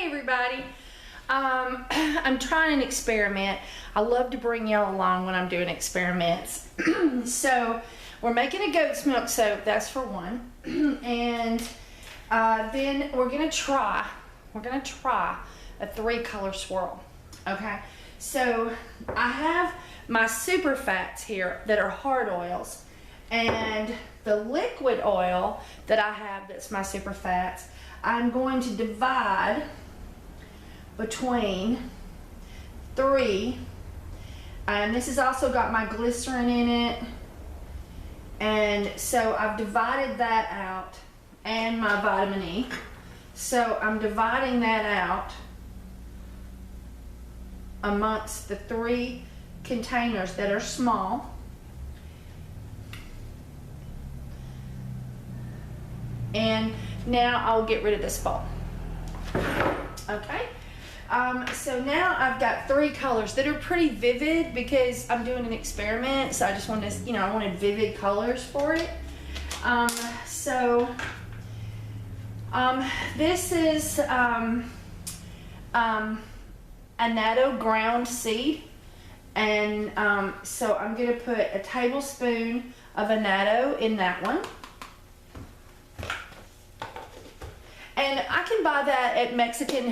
everybody. I'm trying an experiment. I love to bring y'all along when I'm doing experiments. So we're making a goat's milk soap, that's for one. And then we're gonna try a 3-color swirl. Okay, so I have my super fats here that are hard oils, and the liquid oil that I have that's my super fats, I'm going to divide between 3, and this has also got my glycerin in it, and so I've divided that out, and my vitamin E. So I'm dividing that out amongst the 3 containers that are small. And now I'll get rid of this bowl. Okay, so now I've got 3 colors that are pretty vivid because I'm doing an experiment, so I just wanted to, I wanted vivid colors for it. This is annatto ground seed, and so I'm going to put a tablespoon of annatto in that one. And I can buy that at Mexican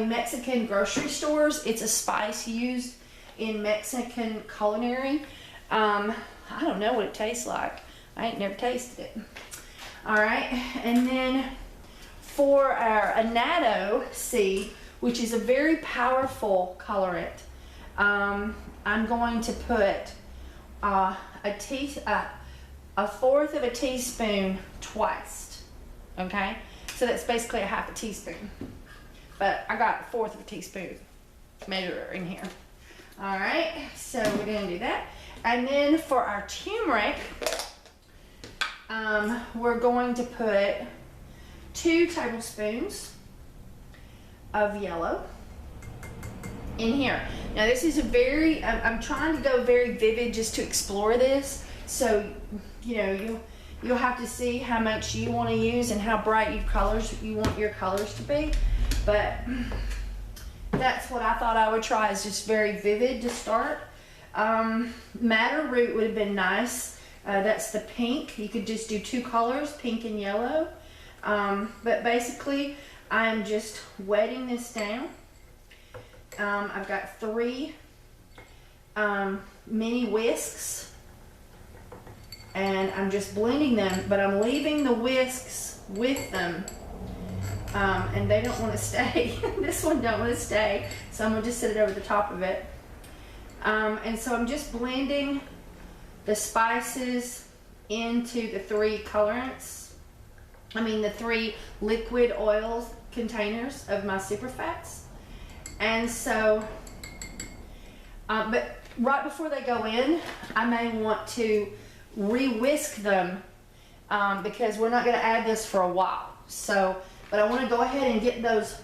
Mexican grocery stores. It's a spice used in Mexican culinary. I don't know what it tastes like. I ain't never tasted it. All right, and then for our annatto seed, which is a very powerful colorant, I'm going to put a 1/4 of a teaspoon twice. Okay. So that's basically a 1/2 teaspoon, but I got 1/4 of a teaspoon measure in here. All right, so we're gonna do that. And then for our turmeric, we're going to put 2 tablespoons of yellow in here. Now this is a very, I'm trying to go very vivid just to explore this. So, you'll have to see how much you want to use and how bright you want your colors to be. But that's what I thought I would try, is just very vivid to start. Madder root would have been nice. That's the pink. You could just do 2 colors, pink and yellow. But basically, I'm just wetting this down. I've got 3 mini whisks. And I'm just blending them, but I'm leaving the whisks with them, and they don't want to stay. This one don't want to stay, so I'm gonna just set it over the top of it. And so I'm just blending the spices into the 3 colorants. The 3 liquid oils containers of my super fats. And so, but right before they go in, I may want to re-whisk them because we're not going to add this for a while. So, but I want to go ahead and get those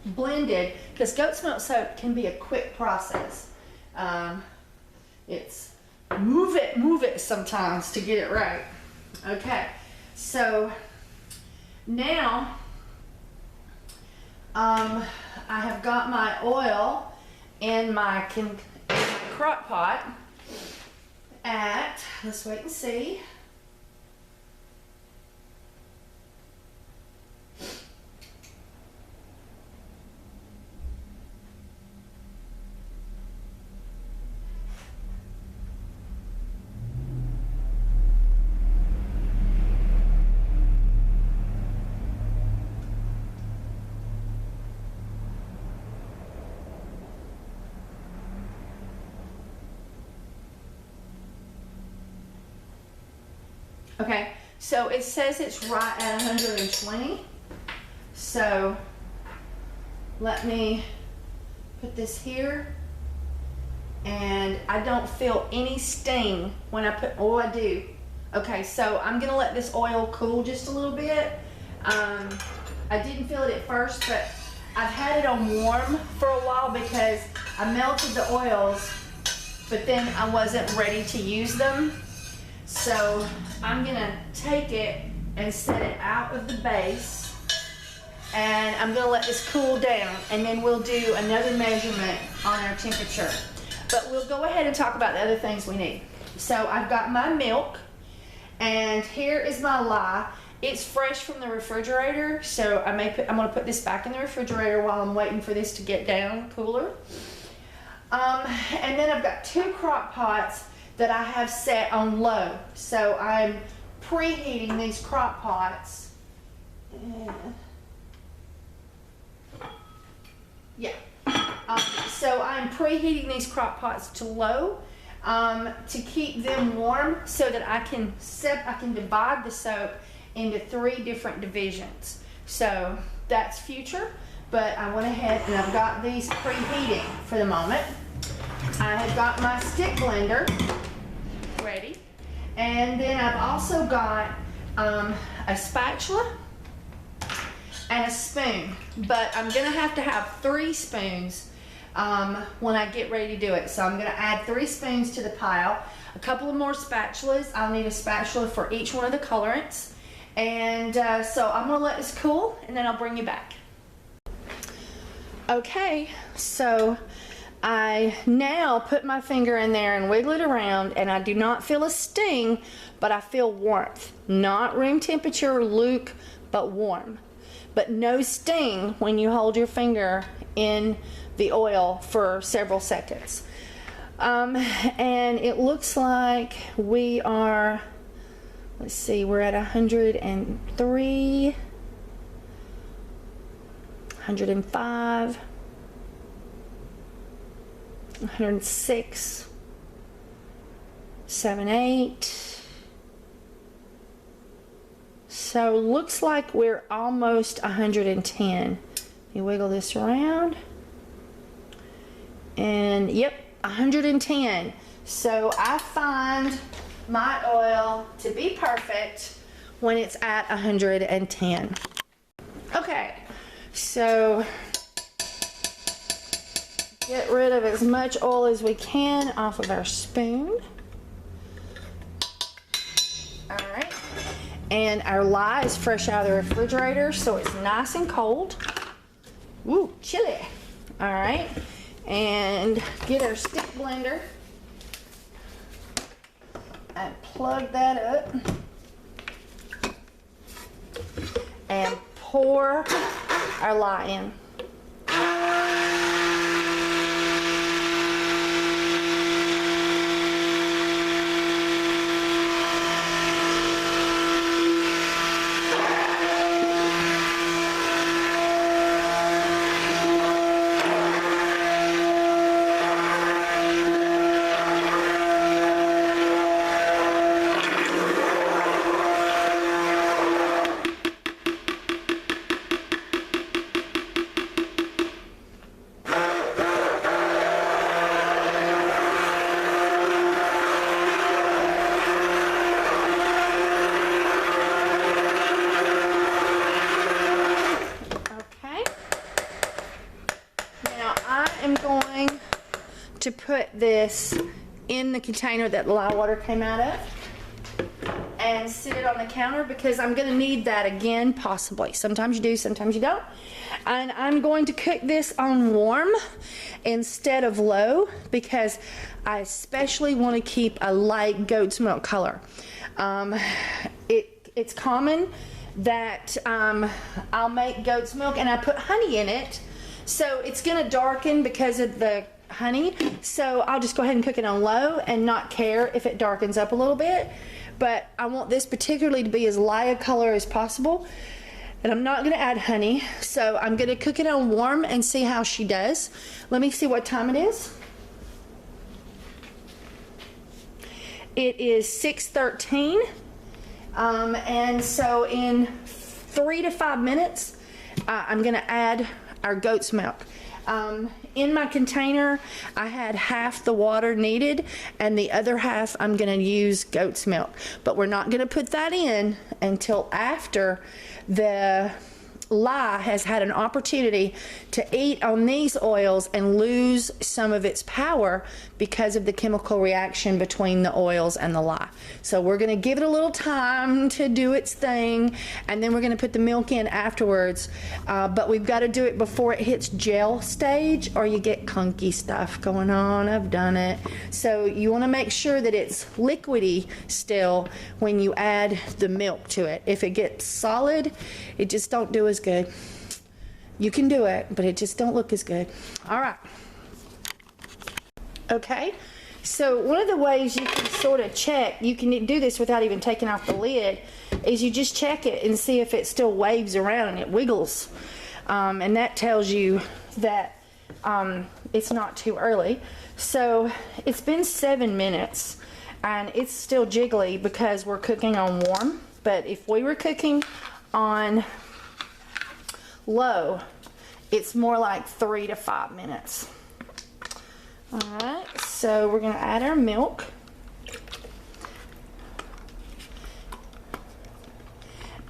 blended because goat's milk soap can be a quick process. It's move it sometimes to get it right. Okay, so now I have got my oil in my crock pot at, let's wait and see. Okay, so it says it's right at 120. So let me put this here. And I don't feel any sting when I put, oh I do. Okay, so I'm gonna let this oil cool just a little bit. I didn't feel it at first, but I've had it on warm for a while because I melted the oils, but then I wasn't ready to use them. So I'm gonna take it and set it out of the base and I'm gonna let this cool down, and then we'll do another measurement on our temperature. But we'll go ahead and talk about the other things we need. So I've got my milk, and here is my lye. It's fresh from the refrigerator, so I'm gonna put this back in the refrigerator while I'm waiting for this to get down cooler. And then I've got 2 crock pots that I have set on low. So I'm preheating these crock pots. Yeah. So I'm preheating these crock pots to low to keep them warm so that I can divide the soap into 3 different divisions. So that's future, but I went ahead and I've got these preheating for the moment. I have got my stick blender ready, and then I've also got a spatula and a spoon, but I'm gonna have to have 3 spoons when I get ready to do it. So I'm gonna add 3 spoons to the pile, a couple of more spatulas. I'll need a spatula for each one of the colorants, and so I'm gonna let this cool, and then I'll bring you back. Okay, so I now put my finger in there and wiggle it around, and I do not feel a sting, but I feel warmth. Not room temperature, Luke, but warm. But no sting when you hold your finger in the oil for several seconds. And it looks like we are, let's see, we're at 103, 105, 106, 7, 8. So looks like we're almost 110. You wiggle this around, and yep, 110. So I find my oil to be perfect when it's at 110. Okay, so get rid of as much oil as we can off of our spoon. All right. And our lye is fresh out of the refrigerator, so it's nice and cold. Ooh, chilly. All right. And get our stick blender and plug that up. And pour our lye in. To put this in the container that the lye water came out of and sit it on the counter, because I'm going to need that again, possibly. Sometimes you do, sometimes you don't. And I'm going to cook this on warm instead of low, because I especially want to keep a light goat's milk color. It's common that I'll make goat's milk and I put honey in it, so it's going to darken because of the honey. So I'll just go ahead and cook it on low and not care if it darkens up a little bit. But I want this particularly to be as light a color as possible, and I'm not going to add honey, so I'm going to cook it on warm and see how she does. Let me see what time it is. It is 6:13, and so in 3 to 5 minutes I'm going to add our goat's milk. In my container, I had half the water needed, and the other half I'm going to use goat's milk. But we're not going to put that in until after the lye has had an opportunity to eat on these oils and lose some of its power because of the chemical reaction between the oils and the lye. So we're going to give it a little time to do its thing, and then we're going to put the milk in afterwards, but we've got to do it before it hits gel stage or you get clunky stuff going on. I've done it. So you want to make sure that it's liquidy still when you add the milk to it. If it gets solid, it just don't do as good. You can do it, but it just don't look as good. All right. Okay, so one of the ways you can sort of check, you can do this without even taking off the lid, is you just check it and see if it still waves around and it wiggles. And that tells you that it's not too early. So it's been 7 minutes and it's still jiggly because we're cooking on warm. But if we were cooking on low, it's more like 3 to 5 minutes. All right, so we're going to add our milk.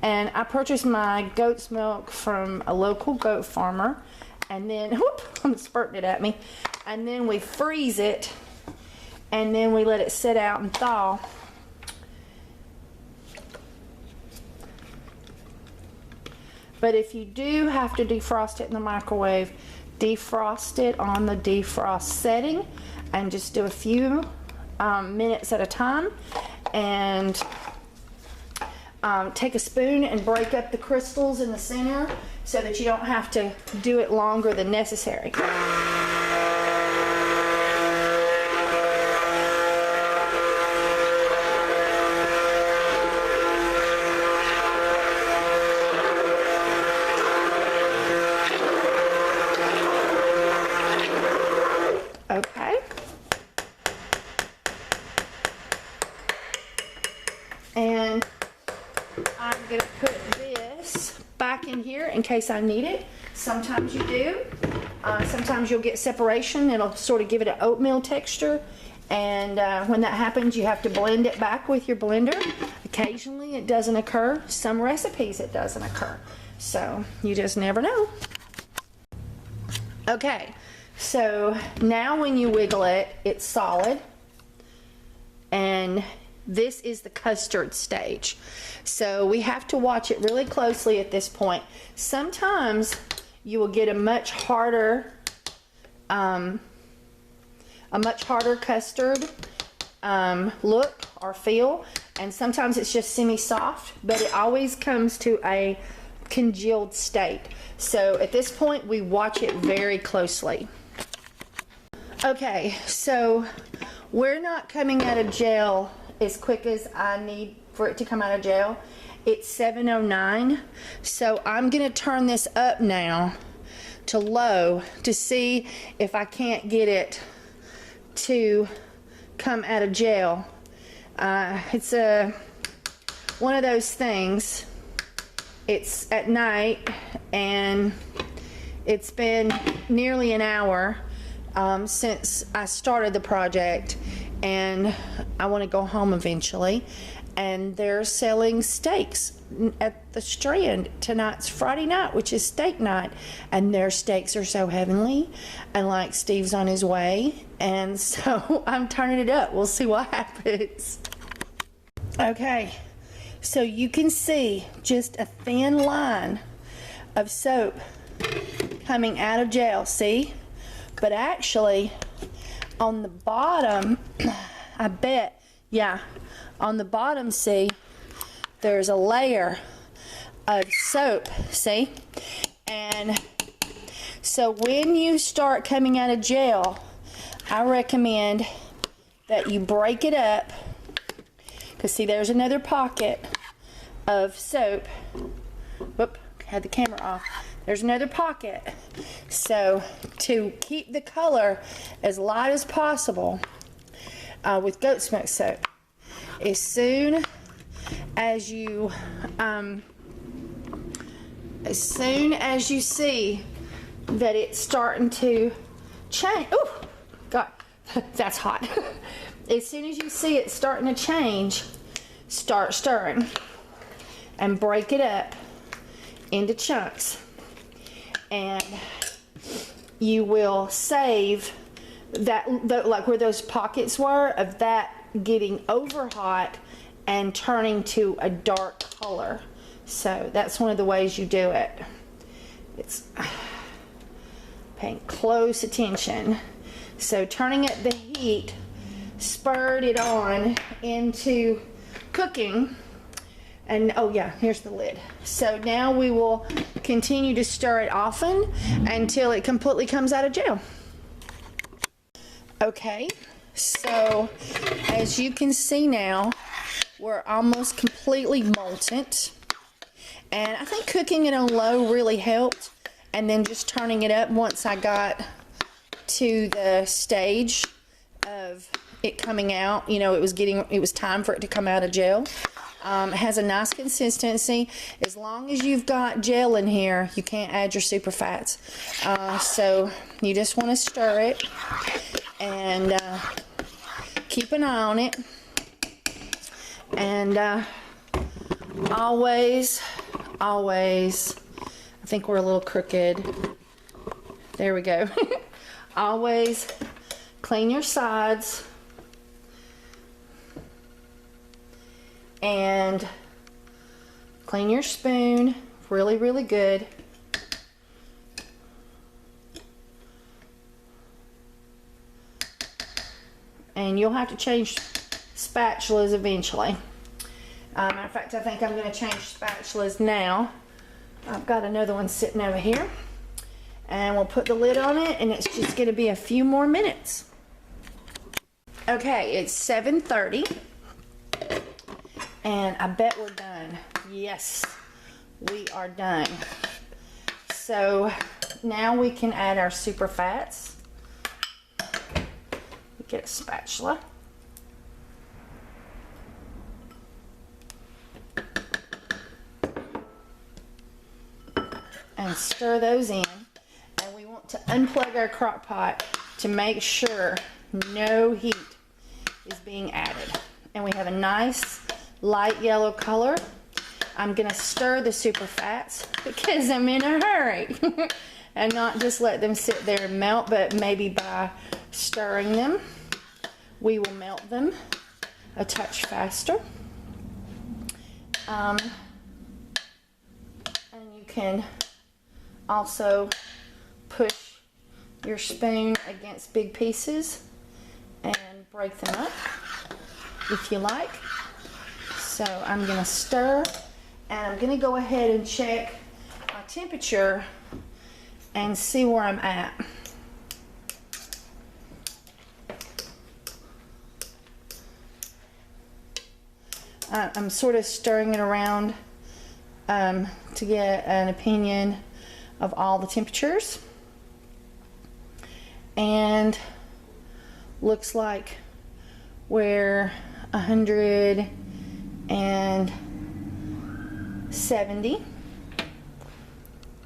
And I purchased my goat's milk from a local goat farmer. And then, whoop, I'm spurting it at me. And then we freeze it. And then we let it sit out and thaw. But if you do have to defrost it in the microwave, defrost it on the defrost setting and just do a few minutes at a time. And take a spoon and break up the crystals in the center so that you don't have to do it longer than necessary. Okay. And I'm going to put this back in here in case I need it. Sometimes you do. Sometimes you'll get separation. It'll sort of give it an oatmeal texture. And when that happens, you have to blend it back with your blender. Occasionally it doesn't occur. Some recipes it doesn't occur. So you just never know. Okay. So now when you wiggle it, it's solid, and this is the custard stage. So we have to watch it really closely at this point. Sometimes you will get a much harder custard look or feel, and sometimes it's just semi-soft, but it always comes to a congealed state. So at this point we watch it very closely. Okay, so we're not coming out of gel as quick as I need for it to come out of gel. It's 7:09, so I'm going to turn this up now to low to see if I can't get it to come out of gel. It's one of those things. It's at night and it's been nearly an hour since I started the project, and I want to go home eventually, and they're selling steaks at the Strand. Tonight's Friday night, which is steak night, and their steaks are so heavenly, and like Steve's on his way, and so I'm turning it up. We'll see what happens. Okay, so you can see just a thin line of soap coming out of gel, see? But actually, on the bottom, I bet, yeah, on the bottom, see, there's a layer of soap, see? And so when you start coming out of gel, I recommend that you break it up, because see, there's another pocket of soap. Whoop, had the camera off. There's another pocket. So to keep the color as light as possible with goat's milk soap, as soon as you see that it's starting to change, oh God, that's hot. As soon as you see it starting to change, start stirring and break it up into chunks. And you will save that, like where those pockets were, of that getting over hot and turning to a dark color. So that's one of the ways you do it. It's paying close attention. So turning up the heat spurred it on into cooking. And oh yeah, here's the lid. So now we will continue to stir it often until it completely comes out of gel. Okay, so as you can see now, we're almost completely molten. And I think cooking it on low really helped. And then just turning it up once I got to the stage of it coming out, you know, it was time for it to come out of gel. It has a nice consistency. As long as you've got gel in here, you can't add your super fats. So you just want to stir it and keep an eye on it. And always, I think we're a little crooked. There we go. Always clean your sides and clean your spoon really, really good. And you'll have to change spatulas eventually. Matter of fact, I think I'm going to change spatulas now. I've got another one sitting over here. And we'll put the lid on it, and it's just going to be a few more minutes. Okay, it's 7:30. And I bet we're done. Yes, we are done. So now we can add our super fats. Get a spatula. And stir those in. And we want to unplug our crock pot to make sure no heat is being added. And we have a nice light yellow color. I'm going to stir the super fats because I'm in a hurry. And not just let them sit there and melt, but maybe by stirring them, we will melt them a touch faster. And you can also push your spoon against big pieces and break them up if you like. So I'm going to stir, and I'm going to go ahead and check my temperature and see where I'm at. I'm sort of stirring it around to get an opinion of all the temperatures. And looks like we're 170.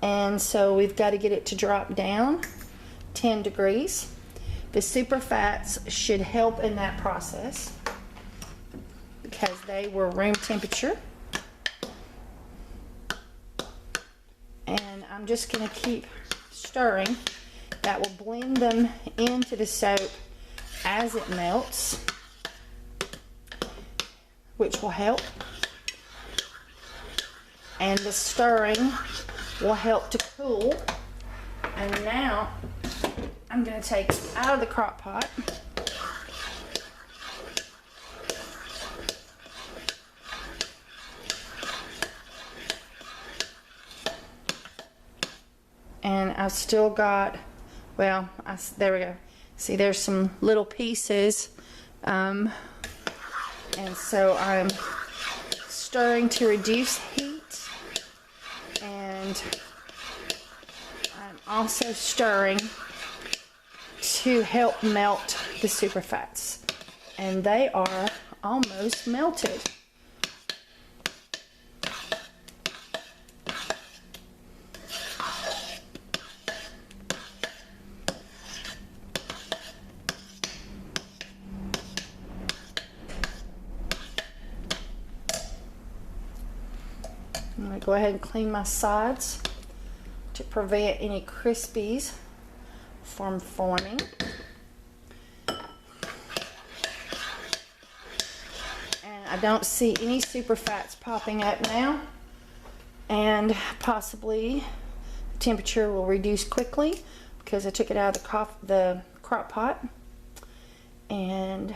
And so we've got to get it to drop down 10 degrees. The super fats should help in that process because they were room temperature. And I'm just going to keep stirring. That will blend them into the soap as it melts, which will help. And the stirring will help to cool. And now I'm going to take it out of the crock pot. And I've still got, well, there we go. See, there's some little pieces. And so I'm stirring to reduce heat. And I'm also stirring to help melt the super fats. And they are almost melted. I'm going to go ahead and clean my sides to prevent any crispies from forming. And I don't see any super fats popping up now, and possibly the temperature will reduce quickly because I took it out of the crock pot, and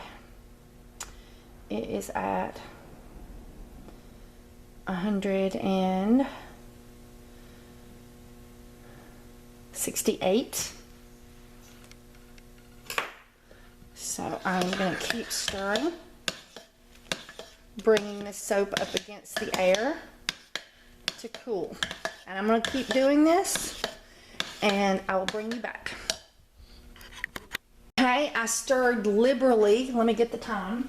it is at 168. So I'm going to keep stirring, bringing the soap up against the air to cool. And I'm going to keep doing this, and I will bring you back. Okay, I stirred liberally. Let me get the time.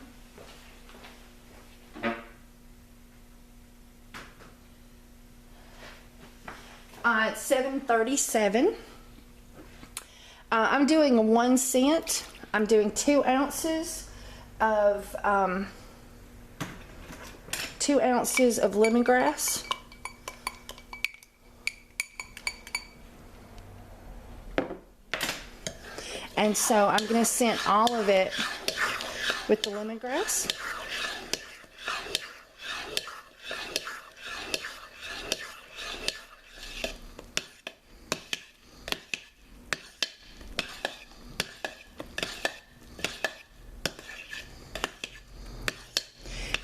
It's 7:37. I'm doing 1 cent. I'm doing 2 ounces of lemongrass. And so I'm going to scent all of it with the lemongrass.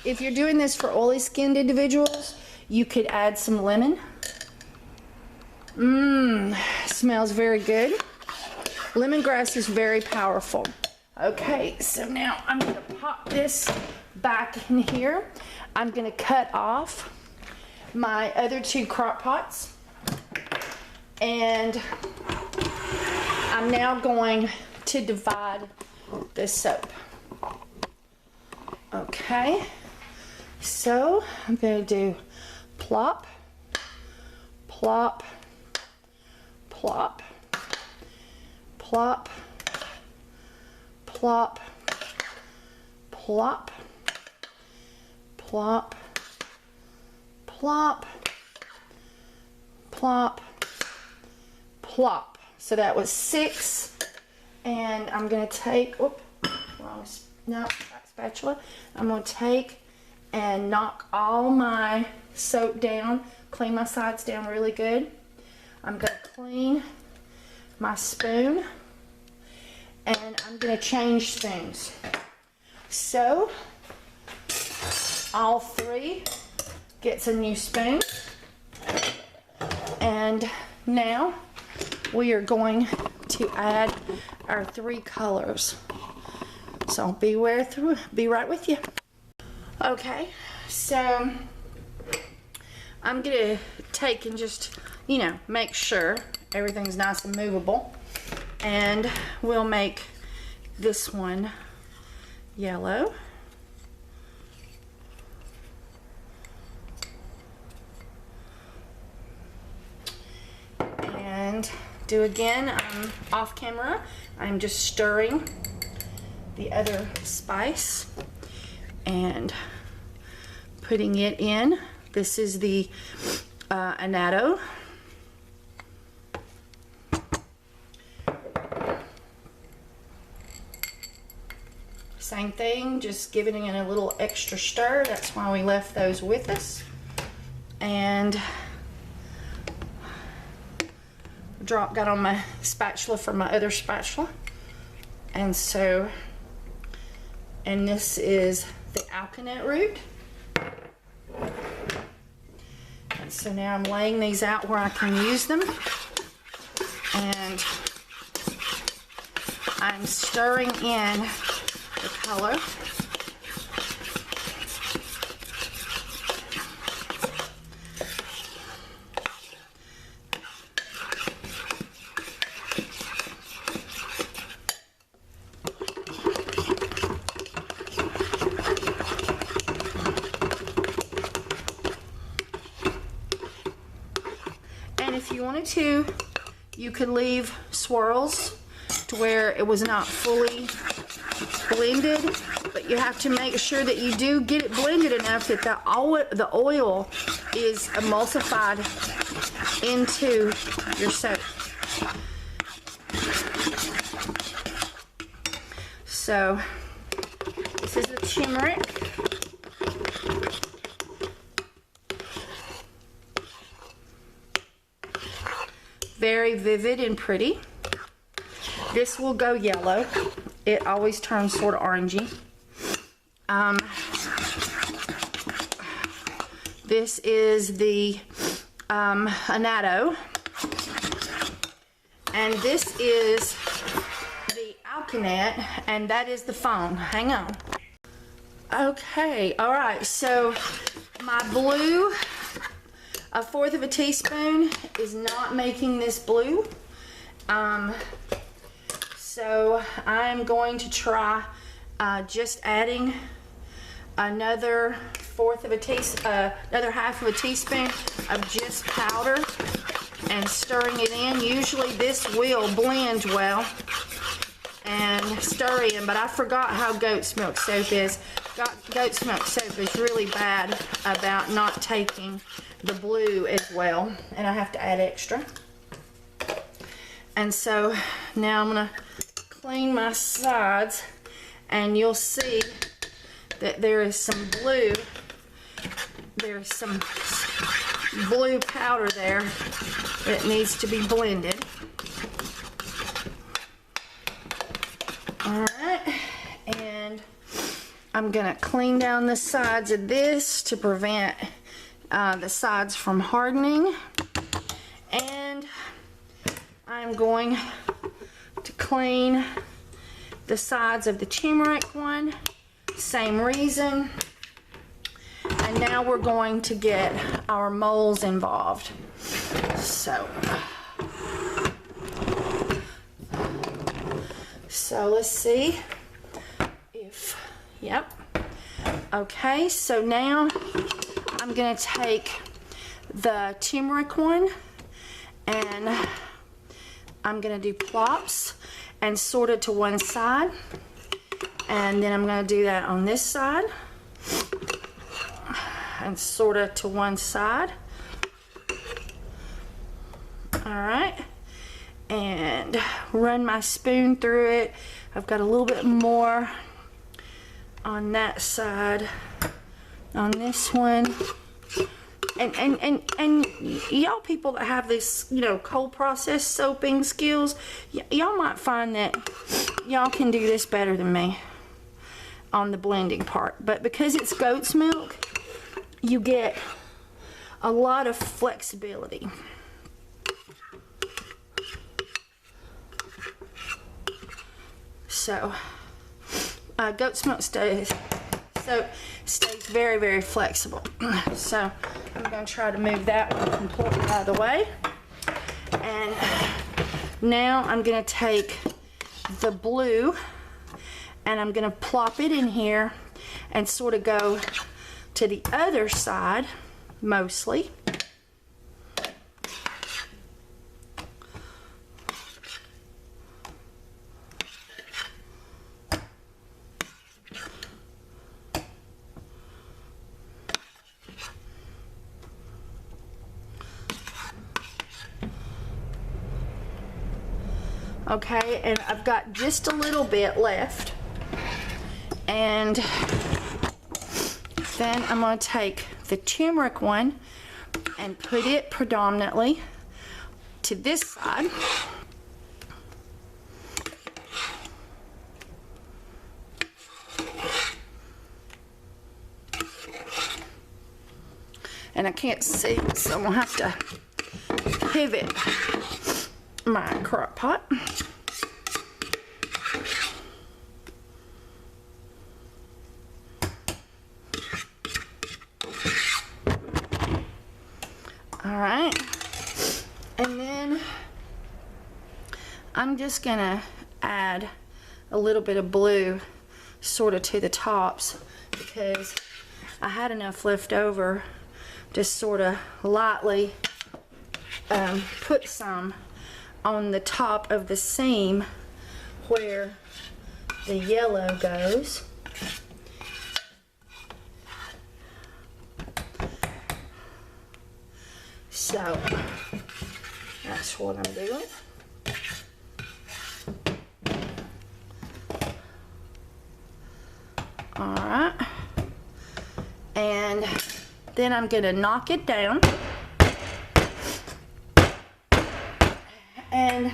If you're doing this for oily skinned individuals, you could add some lemon. Smells very good. Lemongrass is very powerful. Okay, so now I'm going to pop this back in here. I'm going to cut off my other 2 crock pots. And I'm now going to divide the soap. Okay, so I'm going to do plop, plop, plop, plop, plop, plop, plop, plop, plop, plop. So that was 6, and I'm going to take, back spatula. I'm going to take and knock all my soap down, clean my sides down really good. I'm going to clean my spoon, and I'm going to change spoons. So all 3 gets a new spoon, and now we are going to add our 3 colors. So be right with you. Okay, so I'm gonna take and just, make sure everything's nice and movable, and we'll make this one yellow. And do again, I'm off camera. I'm just stirring the other spice and putting it in. This is the annatto. Same thing, just giving it a little extra stir. That's why we left those with us. And got on my spatula from my other spatula. And so, and this is the alkanet root. And so now I'm laying these out where I can use them. And I'm stirring in the color. If you wanted to, you could leave swirls to where it was not fully blended, but you have to make sure that you do get it blended enough that the oil is emulsified into your soap. So this is the turmeric. Very vivid and pretty. This will go yellow. It always turns sort of orangey. This is the annatto. And this is the alkanet, and that is the foam. Hang on. Okay, all right, so my blue, a fourth of a teaspoon, is not making this blue. So I'm going to try just adding another another half of a teaspoon of just powder and stirring it in. Usually this will blend well and stir in, but I forgot how goat's milk soap is. Goat's milk soap is really bad about not taking the blue as well, and I have to add extra. And so now I'm gonna clean my sides, and you'll see that there is some blue. There's some blue powder there that needs to be blended. All right, and I'm gonna clean down the sides of this to prevent the sides from hardening, and I'm going to clean the sides of the turmeric one, same reason. And now we're going to get our moles involved. So let's see if, yep. Okay, so now I'm gonna take the turmeric one and I'm gonna do plops and sort it to one side, and then I'm gonna do that on this side and sort it to one side. All right, and run my spoon through it. I've got a little bit more on that side, on this one. And y'all people that have this, you know, cold process soaping skills, y'all might find that y'all can do this better than me on the blending part. But because it's goat's milk, you get a lot of flexibility. So goat's milk stays very, very flexible. So I'm going to try to move that one completely out of the way. And now I'm going to take the blue and I'm going to plop it in here and sort of go to the other side mostly. Okay, and I've got just a little bit left, and then I'm going to take the turmeric one and put it predominantly to this side. And I can't see, so I'm going to have to pivot my crock pot. All right, and then I'm just gonna add a little bit of blue sort of to the tops because I had enough left over to sort of lightly put some on the top of the seam where the yellow goes. So that's what I'm doing. All right. And then I'm gonna knock it down. And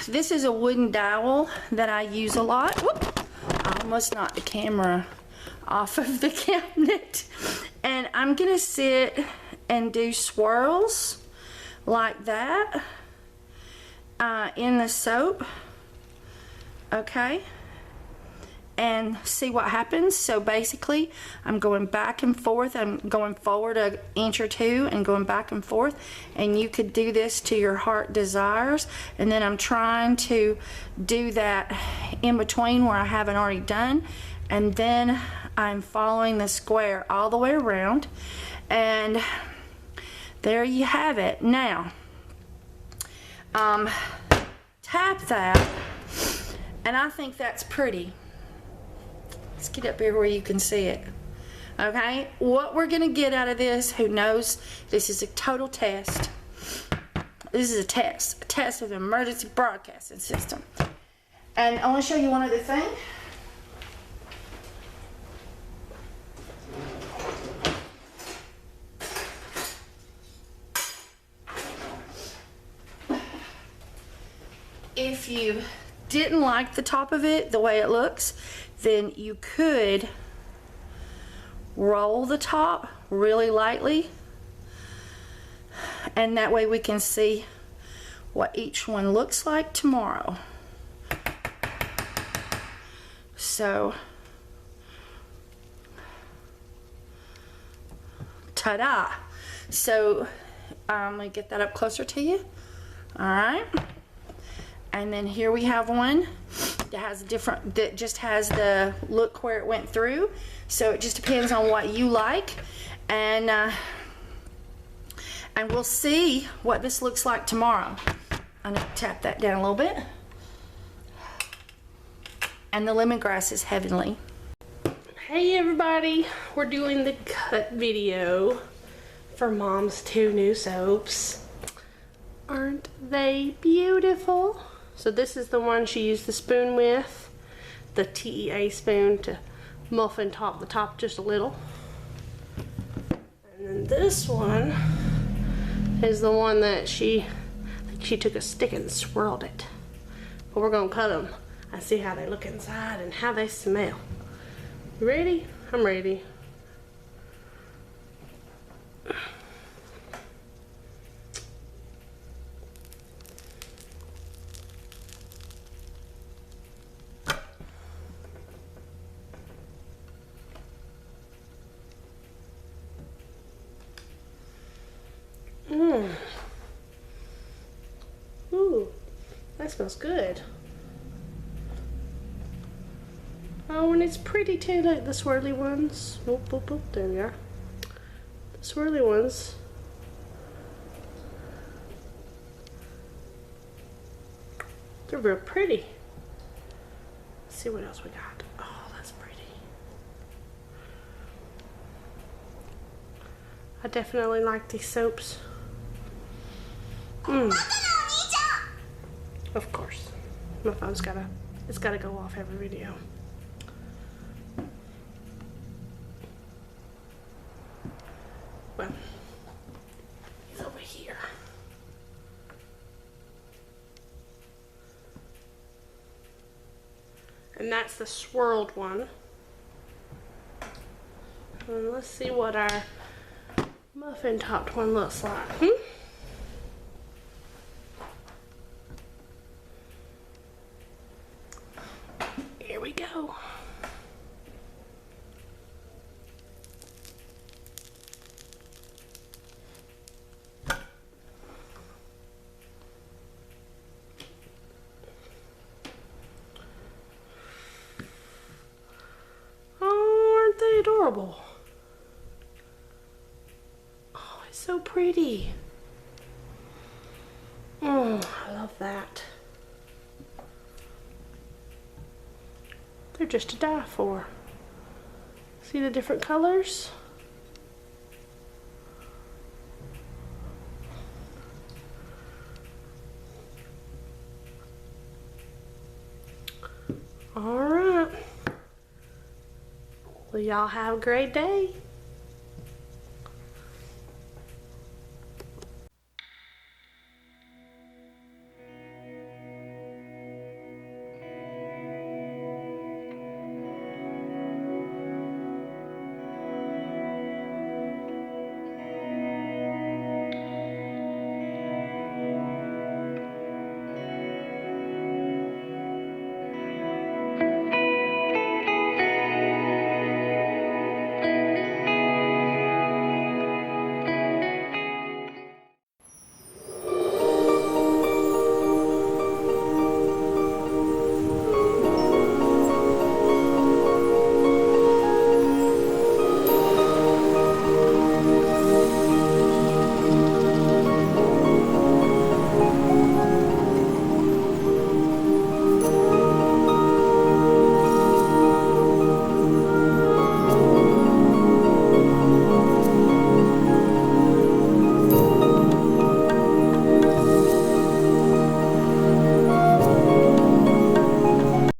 this is a wooden dowel that I use a lot. Whoop. I almost knocked the camera off of the cabinet. And I'm gonna sit and do swirls like that in the soap, okay, and see what happens. So basically I'm going back and forth. I'm going forward an inch or two and going back and forth, and you could do this to your heart desires. And then I'm trying to do that in between where I haven't already done, and then I'm following the square all the way around, and there you have it. Now tap that, and I think that's pretty. Let's get up here where you can see it. Okay, what we're gonna get out of this, who knows? This is a total test. This is a test of the emergency broadcasting system. And I want to show you one other thing. If you didn't like the top of it, the way it looks, then you could roll the top really lightly, and that way we can see what each one looks like tomorrow. So, ta-da! So, let me get that up closer to you. All right. And then here we have one that has that just has the look where it went through. So it just depends on what you like, and we'll see what this looks like tomorrow. I'm gonna tap that down a little bit. And the lemongrass is heavenly. Hey everybody, we're doing the cut video for Mom's 2 new soaps. Aren't they beautiful? So this is the one she used the spoon with, the TEA spoon, to muffin top the top just a little. And then this one is the one that she took a stick and swirled it. But we're gonna cut them and see how they look inside and how they smell. You ready? I'm ready. Ooh, that smells good. Oh, and it's pretty too, like the swirly ones. Oh, oh, oh, there we are. The swirly ones. They're real pretty. Let's see what else we got. Oh, that's pretty. I definitely like these soaps. Of course. My phone's it's gotta go off every video. Well, he's over here. And that's the swirled one. And let's see what our muffin topped one looks like. Here we go. Oh, aren't they adorable? Oh, it's so pretty. Oh, I love that. They're just to die for. See the different colors? All right. Well, y'all have a great day.